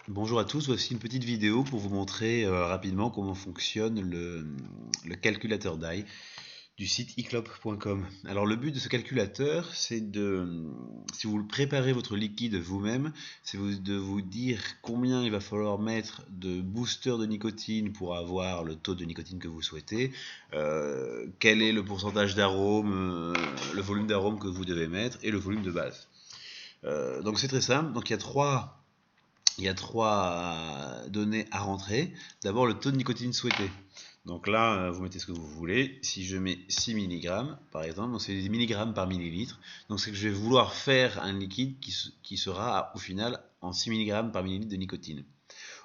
Bonjour à tous, voici une petite vidéo pour vous montrer rapidement comment fonctionne le calculateur d'ail du site iclop.com. Alors le but de ce calculateur, c'est si vous préparez votre liquide vous-même, c'est de vous dire combien il va falloir mettre de booster de nicotine pour avoir le taux de nicotine que vous souhaitez, quel est le pourcentage d'arôme, le volume d'arôme que vous devez mettre et le volume de base. Donc c'est très simple, donc il y a trois données à rentrer. D'abord, le taux de nicotine souhaité. Donc là, vous mettez ce que vous voulez. Si je mets 6 mg, par exemple, c'est des milligrammes par millilitre. Donc c'est que je vais vouloir faire un liquide qui sera au final en 6 mg par millilitre de nicotine.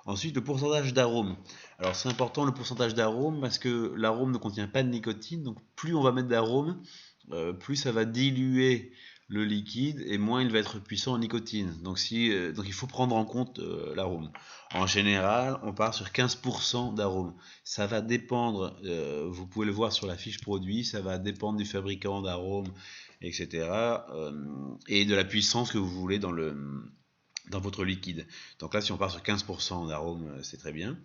Ensuite, le pourcentage d'arôme. Alors c'est important le pourcentage d'arôme parce que l'arôme ne contient pas de nicotine. Donc plus on va mettre d'arôme, plus ça va diluer le liquide et moins il va être puissant en nicotine. Donc il faut prendre en compte l'arôme. En général, on part sur 15% d'arôme. Ça va dépendre, vous pouvez le voir sur la fiche produit, ça va dépendre du fabricant d'arôme, etc. Et de la puissance que vous voulez dans votre liquide. Donc là, si on part sur 15% d'arôme, c'est très bien.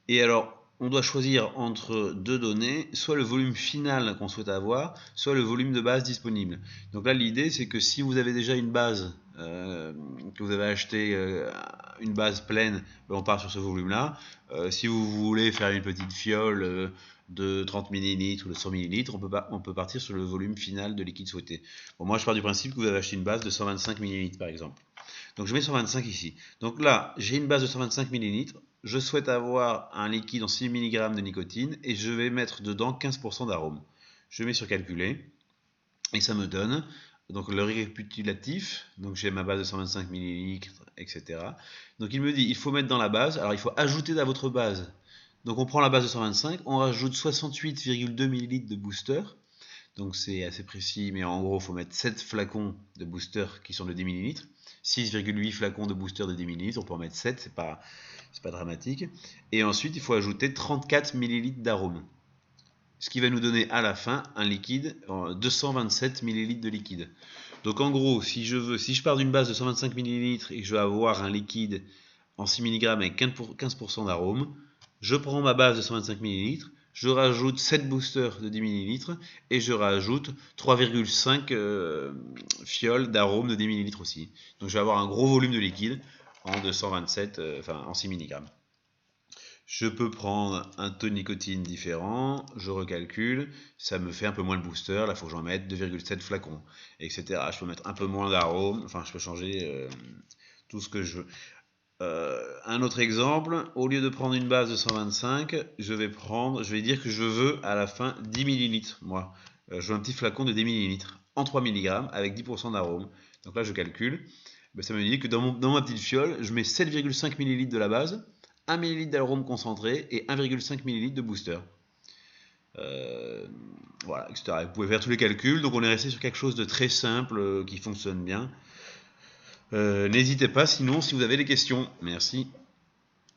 Et alors, on doit choisir entre deux données, soit le volume final qu'on souhaite avoir, soit le volume de base disponible. Donc là, l'idée, c'est que si vous avez déjà une base, que vous avez acheté une base pleine, ben on part sur ce volume-là. Si vous voulez faire une petite fiole de 30 ml ou de 100 ml, on peut partir sur le volume final de liquide souhaité. Bon, moi, je pars du principe que vous avez acheté une base de 125 ml, par exemple. Donc je mets 125 ici. Donc là, j'ai une base de 125 ml. Je souhaite avoir un liquide en 6 mg de nicotine et je vais mettre dedans 15% d'arôme. Je mets sur calculer et ça me donne donc le récapitulatif. Donc j'ai ma base de 125 ml, etc. Donc il me dit il faut mettre dans la base. Alors il faut ajouter à votre base. Donc on prend la base de 125, on rajoute 68,2 ml de booster. Donc c'est assez précis, mais en gros, il faut mettre 7 flacons de booster qui sont de 10 ml. 6,8 flacons de booster de 10 ml, on peut en mettre 7, c'est pas dramatique. Et ensuite, il faut ajouter 34 ml d'arôme. Ce qui va nous donner à la fin un liquide, 227 ml de liquide. Donc en gros, si je pars d'une base de 125 ml et que je veux avoir un liquide en 6 mg avec 15% d'arôme, je prends ma base de 125 ml, je rajoute 7 boosters de 10 ml et je rajoute 3,5 fioles d'arôme de 10 ml aussi. Donc je vais avoir un gros volume de liquide en 227, en 6 mg. Je peux prendre un taux de nicotine différent, je recalcule, ça me fait un peu moins de booster, là il faut que j'en mette 2,7 flacons, etc. Je peux mettre un peu moins d'arôme, enfin je peux changer tout ce que je veux. Un autre exemple, au lieu de prendre une base de 125, je vais dire que je veux à la fin 10 ml. Moi, je veux un petit flacon de 10 ml en 3 mg avec 10% d'arôme. Donc là, je calcule. Ben, ça me dit que dans ma petite fiole, je mets 7,5 ml de la base, 1 ml d'arôme concentré et 1,5 ml de booster. Voilà, etc. Vous pouvez faire tous les calculs. Donc on est resté sur quelque chose de très simple qui fonctionne bien. N'hésitez pas sinon si vous avez des questions. Merci.